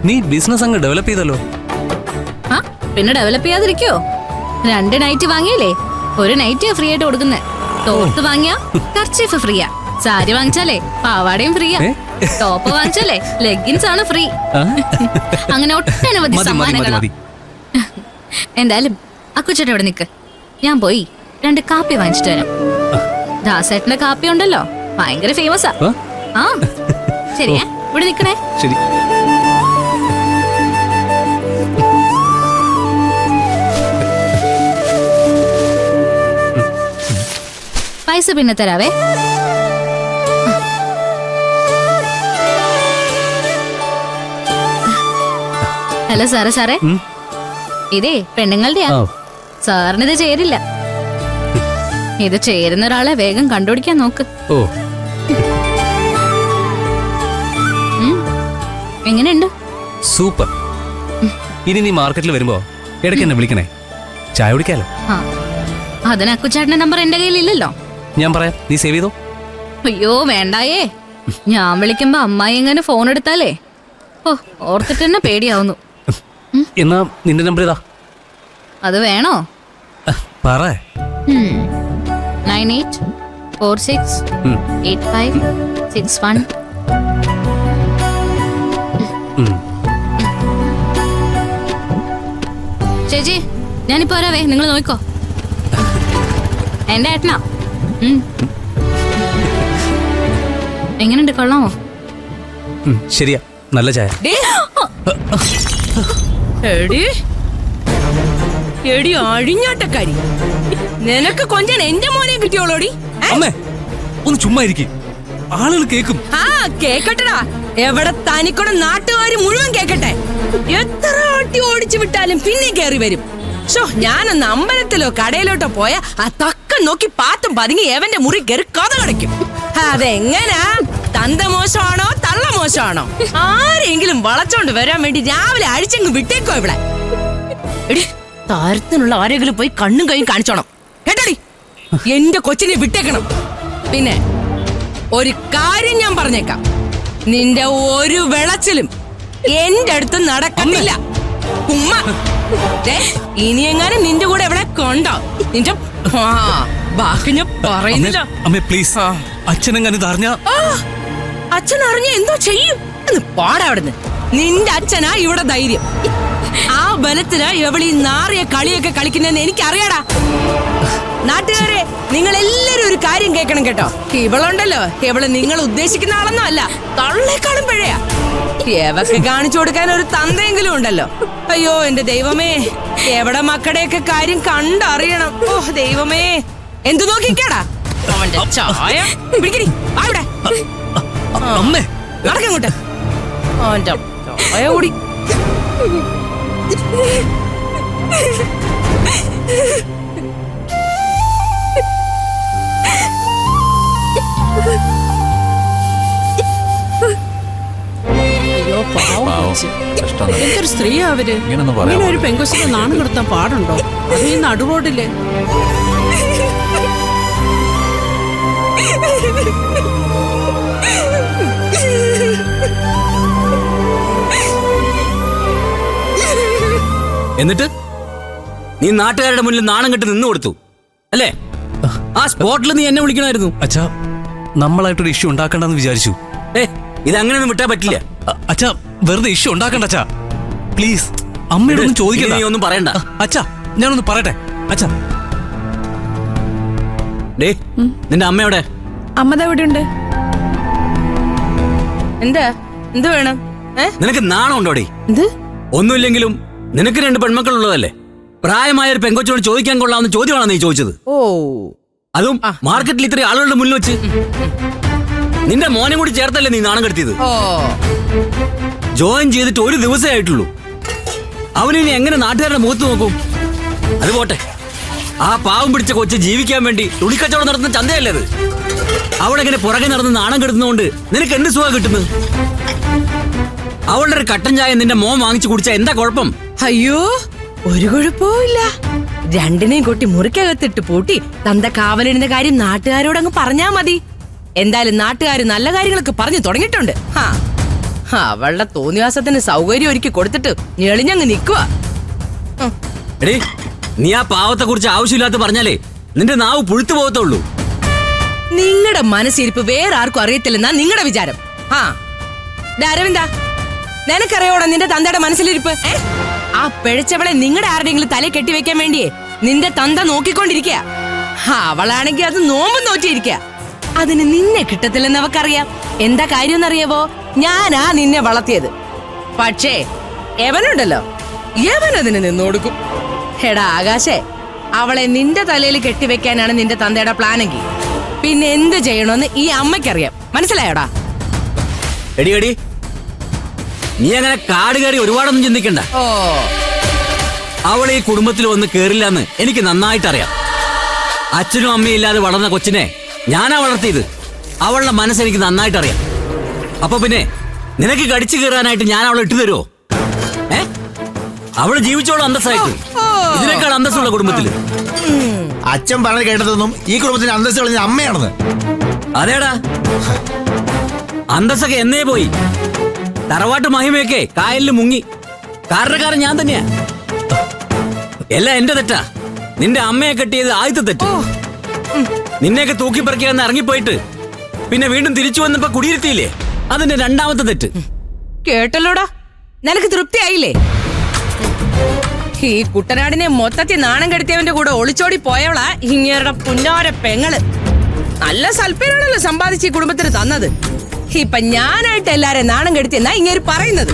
നീ ബിസിനസ് അങ്ങ് ഡെവലപ്പ് ചെയ്തല്ലോ. ആ പിന്നെ ഡെവലപ്പ് ചെയ്യാതിരിക്കോ? 2 നൈറ്റ് വാങ്ങിയില്ലേ, 1 നൈറ്റ് ഫ്രീ ആയിട്ട് കൊടുക്കുന്നേ. ടോപ്പ് വാങ്ങിയാ കർച്ചീഫ് ഫ്രീയാ, സാരി വാങ്ങിച്ചാലേ പാവാടയും ഫ്രീയാ, ടോപ്പ് വാങ്ങിച്ചാലേ ലെഗിൻസ് ആണ് ഫ്രീ. അങ്ങനെ ഒട്ടനവധി സമ്മാനങ്ങളാ. എന്തായാലും അക്കുച്ചേട്ടൻ ഇവിടെ നിക്ക്, ഞാൻ പോയി 2 കാപ്പി വാങ്ങിച്ചിട്ട് വരാം. ദാസേട്ടന്റെ കാപ്പി ഉണ്ടല്ലോ, ഭയങ്കര ഫേമസാ. ആ ശരിയാ, ഇവിടെ നിക്കണേ. ശരി. പൈസ പിന്നെ തരാവേ. ഹലോ സാറേ, ഇതേ പെണ്ണുങ്ങളുടെയാ. സാറിനിത് ചേരില്ല. ഇത് ചേരുന്ന ഒരാളെ വേഗം കണ്ടുപിടിക്കാൻ നോക്ക്. ഓ, എങ്ങനെയുണ്ട്? സൂപ്പർ. ഇനി നീ മാർക്കറ്റിൽ വരുമ്പോ ഇടയ്ക്ക് എന്നെ വിളിക്കണേ, ചായ കുടിക്കാലോ. അതിന് അക്കുച്ചേട്ടന്റെ നമ്പർ എന്റെ കയ്യിലില്ലല്ലോ. ഞാൻ പറയാം, നീ സേവ് ചെയ്തോ. അയ്യോ വേണ്ടായേ, ഞാൻ വിളിക്കുമ്പോ അമ്മായി എങ്ങനെ ഫോൺ എടുത്താലേ ഓർത്തിട്ട് തന്നെ പേടിയാവുന്നു. എന്നാ നിന്റെ നമ്പർ ഇതാ. അത് വേണോ? പറ. 98468561. ചേച്ചി ഞാനിപ്പോ വരാവേ, നിങ്ങൾ നോക്കോ. എന്റെ ഏട്ടനാ. എങ്ങനെയുണ്ട്, കൊള്ളാമോ? ശരിയാ, നല്ല ചായ. എടി അഴിഞ്ഞാട്ടക്കാരി, നിനക്ക് കൊഞ്ചൻ എന്റെ മോനെ കിട്ടിയോളോടി. അമ്മേ ഒന്ന് ചുമ്മാ ഇരിക്കും, ആളുകൾ കേക്കും. ആ കേക്കട്ടടാ, എവിടെ തനിക്കൊടെ നാട്ടുകാര് മുഴുവൻ കേക്കട്ടെ. എത്ര ആട്ടി ഓടിച്ചു വിട്ടാലും പിന്നെ കേറി വരും. ഞാനൊന്ന് അമ്പലത്തിലോ കടയിലോട്ടോ പോയ ആ തക്ക നോക്കി പാത്തും പതുങ്ങി എവന്റെ മുറി കയറി കഥ കടയ്ക്കും. അതെങ്ങനാ? തന്ത മോശമാണോ തള്ള മോശമാണോ? ആരെങ്കിലും വളച്ചോണ്ട് വരാൻ വേണ്ടി രാവിലെ അഴിച്ചങ്ങ് വിട്ടേക്കോ ഇവിടെ. എടി താരത്തിനുള്ള ആരെങ്കിലും പോയി കണ്ണും കൈയും കാണിച്ചോണം കേട്ടോടി. എന്റെ കൊച്ചിനെ വിട്ടേക്കണം. പിന്നെ ഒരു കാര്യം ഞാൻ പറഞ്ഞേക്കാം, നിന്റെ ഒരു വിളച്ചിലും എന്റെ അടുത്ത് നടക്കുന്നില്ല. ഉമ്മ ഇനി എങ്ങാനും നിന്റെ കൂടെ എവിടെ കൊണ്ടോ നിന്റെ ബാക്കി ഞാൻ പറയുന്നില്ല. അമ്മേ പ്ലീസ്, അച്ഛനെങ്ങനെ അറിഞ്ഞ? അച്ഛൻ അറിഞ്ഞ എന്തോ ചെയ്യും എന്ന് പാടാ അവിടുന്ന്. നിന്റെ അച്ഛനാ ഇവിടെ ധൈര്യം. ആ ബലത്തിനാ എവളീ നാറിയ കളിയൊക്കെ കളിക്കുന്നതെന്ന് എനിക്കറിയാടാ. നാട്ടുകാരെ, നിങ്ങൾ എല്ലാരും ഒരു കാര്യം കേൾക്കണം കേട്ടോ. ഇവളുണ്ടല്ലോ, ഇവള് നിങ്ങൾ ഉദ്ദേശിക്കുന്ന ആളൊന്നും അല്ല, തള്ളേക്കാളും പിഴയാ. എവക്ക് കാണിച്ചു കൊടുക്കാൻ ഒരു തന്തയെങ്കിലും ഉണ്ടല്ലോ. അയ്യോ എന്റെ ദൈവമേ, എവിടെ മക്കളുടെയൊക്കെ കാര്യം കണ്ടറിയണം. ഓ ദൈവമേ, എന്തു നോക്കിക്കാടാ അവന്റെ ചായ പിടിക്കടി. അവിടെ നടക്കങ്ങോട്ട്, അവന്റെ ചായ കൂടി. അയ്യോ പാവം, എന്തൊരു സ്ത്രീയാ അവര്. ഇങ്ങനെ ഒരു പെങ്കൊച്ചിനെ നാണം കെടുത്താൻ പാടുണ്ടോ? അത് ഈ നടുറോഡില്ലേ. എന്നിട്ട് നീ നാട്ടുകാരുടെ മുന്നിൽ നാണം കെട്ട് നിന്ന് കൊടുത്തു അല്ലേ? ആ സ്പോട്ടിൽ നീ എന്നെ വിളിക്കണമായിരുന്നു. അച്ഛാ, നമ്മളായിട്ടൊരു ഇഷ്യൂ ഉണ്ടാക്കണ്ടെന്ന് വിചാരിച്ചു. ഇതങ്ങനെയൊന്നും വിട്ടാ പറ്റില്ല. അച്ഛാ, വെറുതെ ഇഷ്യൂ ഉണ്ടാക്കണ്ട അച്ഛാ, പ്ലീസ്. അമ്മയോടൊന്നും ചോദിക്കണ്ട. നീ ഒന്നും പറയണ്ട. അച്ഛാ, ഞാനൊന്ന് പറയട്ടെ. അച്ഛാ, നിന്റെ അമ്മ എവിടെ? അമ്മ എവിടെ ഉണ്ട്? എന്താ എന്ത് വേണം? നിനക്ക് നാണം ഉണ്ടോടി? എന്ത്? ഒന്നുമില്ലെങ്കിലും നിനക്ക് 2 പെൺമക്കൾ ഉള്ളതല്ലേ. പ്രായമായ ഒരു പെങ്കൊച്ചോട് ചോദിക്കാൻ കൊള്ളാവുന്ന ചോദ്യമാണോ നീ ചോദിച്ചത്? ഓ, അതും മാർക്കറ്റിൽ ഇത്രയും ആളുകളുടെ മുന്നിൽ വെച്ച്. നിന്റെ മോനെ കൂടി ചേർത്തല്ലേ നീ നാണം കെടുത്തിയത്? ജോയിൻ ചെയ്തിട്ട് 1 ദിവസമേ ആയിട്ടുള്ളൂ. അവനിനി എങ്ങനെ നാട്ടുകാരുടെ മുഖത്ത് നോക്കും? അത് പോട്ടെ, ആ പാവം പിടിച്ച കൊച്ച് ജീവിക്കാൻ വേണ്ടി തുണിക്കച്ചവടം നടത്തുന്ന ചന്തയല്ലേ അത്? അവിടെ ഇങ്ങനെ പുറകെ നടന്ന് നാണം കെടുത്തുന്നതുകൊണ്ട് നിനക്ക് എന്ത് സുഖം കിട്ടുന്നത്? അവളുടെ ഒരു കട്ടൻ ചായ നിന്റെ മോൻ വാങ്ങിച്ചു കുടിച്ചാ എന്താ കുഴപ്പം? അയ്യോ, ഒരു കുഴപ്പമില്ല. രണ്ടിനെയും കൊട്ടി മുറിക്കകത്തിട്ട് പൂട്ടി തന്ത കാവലിടുന്ന കാര്യം നാട്ടുകാരോടങ്ങ് പറഞ്ഞാ മതി. എന്തായാലും നാട്ടുകാര് നല്ല കാര്യങ്ങളൊക്കെ പറഞ്ഞു തുടങ്ങിയിട്ടുണ്ട്. അവളുടെ തോന്നിവാസത്തിന് സൗകര്യം ഒരുക്കി കൊടുത്തിട്ട് ഞെളിഞ്ഞങ്ങ് നിക്കുക. എടീ, നീ ആ പാവത്തെ കുറിച്ച് ആവശ്യമില്ലാത്ത പറഞ്ഞാലേ നിന്റെ നാവ് പുഴുത്തു പോകത്തുള്ളൂ. നിങ്ങളുടെ മനസ്സിരിപ്പ് വേറെ ആർക്കും അറിയത്തില്ലെന്നാ നിങ്ങളുടെ വിചാരം. ആ അരവിന്ദ, നിനക്കറിയോടാ നിന്റെ തന്തയുടെ മനസ്സിലിരിപ്പ്? ആ പിഴച്ചവളെ നിങ്ങളുടെ ആരുടെയെങ്കിലും തല കെട്ടിവെക്കാൻ വേണ്ടിയേ നിന്റെ തന്ത നോക്കിക്കൊണ്ടിരിക്കുക. അവളാണെങ്കിൽ അത് നോമ്പ് നോറ്റിയിരിക്കുക. അതിന് നിന്നെ കിട്ടത്തില്ലെന്ന് അവക്കറിയാം. എന്താ കാര്യം എന്നറിയാവോ? ഞാനാ നിന്നെ വളർത്തിയത്. പക്ഷേ എവനുണ്ടല്ലോ, എവനതിന് നിന്നോടുക്കും. എടാ ആകാശേ, അവളെ നിന്റെ തലയിൽ കെട്ടിവെക്കാനാണ് നിന്റെ തന്തയുടെ പ്ലാനെങ്കിൽ പിന്നെ എന്ത് ചെയ്യണമെന്ന് ഈ അമ്മയ്ക്കറിയാം. മനസ്സിലായോടാ? എടി, നീ അങ്ങനെ കാട് കയറി ഒരുപാടൊന്നും ചിന്തിക്കണ്ട. ഓ, അവൾ ഈ കുടുംബത്തിൽ വന്ന് കേറില്ലെന്ന് എനിക്ക് നന്നായിട്ടറിയാം. അച്ഛനും അമ്മയും ഇല്ലാതെ വളർന്ന കൊച്ചിനെ ഞാനാ വളർത്തിയത്. അവളുടെ മനസ്സെനിക്ക് നന്നായിട്ടറിയാം. അപ്പൊ പിന്നെ നിനക്ക് കടിച്ചു കയറാനായിട്ട് ഞാൻ അവളെ ഇട്ടു തരുമോ? അവള് ജീവിച്ചോളൂ അന്തസ്സായിട്ട്. ഇതിനേക്കാൾ അന്തസ്സുള്ള കുടുംബത്തില്. അച്ഛൻ പറഞ്ഞു കേട്ടതൊന്നും ഈ കുടുംബത്തിന്റെ അന്തസ്സ് കളഞ്ഞ അമ്മയാണെന്ന്. അതേടാ, അന്തസ്സൊക്കെ എന്നേ പോയി. തറവാട്ട് മഹിമയൊക്കെ കായലിൽ മുങ്ങി. കാരണക്കാരൻ ഞാൻ തന്നെയാ. എല്ലാം എന്റെ തെറ്റാ. നിന്റെ അമ്മയെ കെട്ടിയത് ആദ്യത്തെ തെറ്റ്. നിന്നെയൊക്കെ തൂക്കിപ്പറിക്കാന്ന് ഇറങ്ങിപ്പോയിട്ട് പിന്നെ വീണ്ടും തിരിച്ചു വന്നപ്പോ കുടിയിരുത്തിയില്ലേ, അതിന്റെ രണ്ടാമത്തെ തെറ്റ്. കേട്ടല്ലോടാ, നിനക്ക് തൃപ്തിയായില്ലേ? ഈ കുട്ടനാടിനെ മൊത്തത്തിൽ നാണം കെടുത്തിയവന്റെ കൂടെ ഒളിച്ചോടി പോയവളാ ഇങ്ങേരുടെ പുന്നാര പെങ്ങള്. നല്ല സൽപ്പേരാണല്ലോ സമ്പാദിച്ച് ഈ കുടുംബത്തിന് തന്നത്. ഇപ്പൊ ഞാനായിട്ട് എല്ലാരെയും നാണം കെടുത്തിയെന്നാ ഇങ്ങനെ പറയുന്നത്.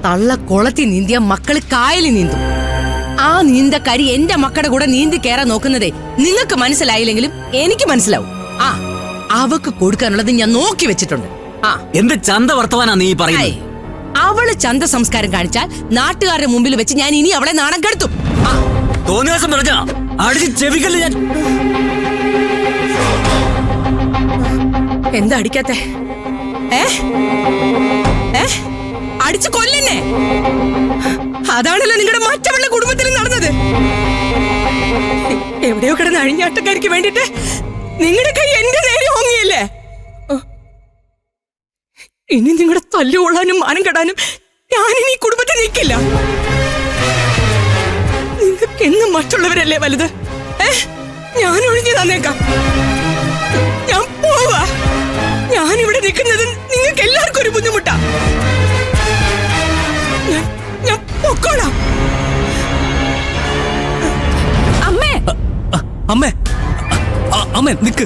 തള്ള കുളത്തി നീന്തിയ മക്കള് കായലിൽ നീന്തും. ആ നീന്തക്കരി എന്റെ മക്കളുടെ കൂടെ നീന്തി കയറാൻ നോക്കുന്നതേ നിങ്ങൾക്ക് മനസ്സിലായില്ലെങ്കിലും എനിക്ക് മനസ്സിലാവും. ആ, അവക്ക് കൊടുക്കാനുള്ളത് ഞാൻ നോക്കി വെച്ചിട്ടുണ്ട്. ആ, എന്ത് ചന്ത വർത്തമാനാ നീ പറയുന്നത്? അവള് ചന്ത സംസ്കാരം കാണിച്ചാൽ നാട്ടുകാരുടെ മുമ്പിൽ വെച്ച് ഞാൻ ഇനി അവളെ നാണം കെടുത്തും. തോന്നിയ ദിവസം പറഞ്ഞ അടിച്ച് ചെവിക്കല്ലേ ഞാൻ. എന്താ അടിക്കാത്തെ? അടിച്ചു കൊല്ലെന്നെ. അതാണല്ലോ നിങ്ങളുടെ മറ്റവളുടെ കുടുംബത്തിൽ നടന്നത്. എവിടെയോ കിടന്ന് അഴിഞ്ഞാട്ടക്കാർക്ക് വേണ്ടിട്ട് നിങ്ങളുടെ കൈ എന്റെ നേരെ ഓങ്ങിയല്ലേ? ഇനി നിങ്ങളുടെ തല്ലുകൊള്ളാനും മാനം കെടാനും ഞാനിനി ഈ കുടുംബത്തിൽ നിൽക്കില്ല. നിങ്ങൾക്ക് എന്നും മറ്റുള്ളവരല്ലേ വലുത്? ഞാൻ ഒഴിഞ്ഞു തന്നേക്കാം. ഞാൻ പോവാ. ഞാനിവിടെ നിൽക്കുന്നത് നിങ്ങൾക്ക് എല്ലാവർക്കും ഒരു ബുദ്ധിമുട്ടാ. ഞാൻ പൊക്കോളാം. അമ്മേ, അമ്മേ നിക്ക്.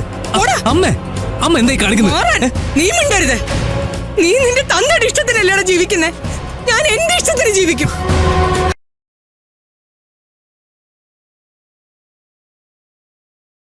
അമ്മേ, അമ്മ എന്തായി കാണിക്കുന്നത്? നീ മിണ്ടരുത്. നീ നിന്റെ തന്തയുടെ ഇഷ്ടത്തിനല്ലേടാ ജീവിക്കുന്നേ. ഞാൻ എന്റെ ഇഷ്ടത്തിന് ജീവിക്കും.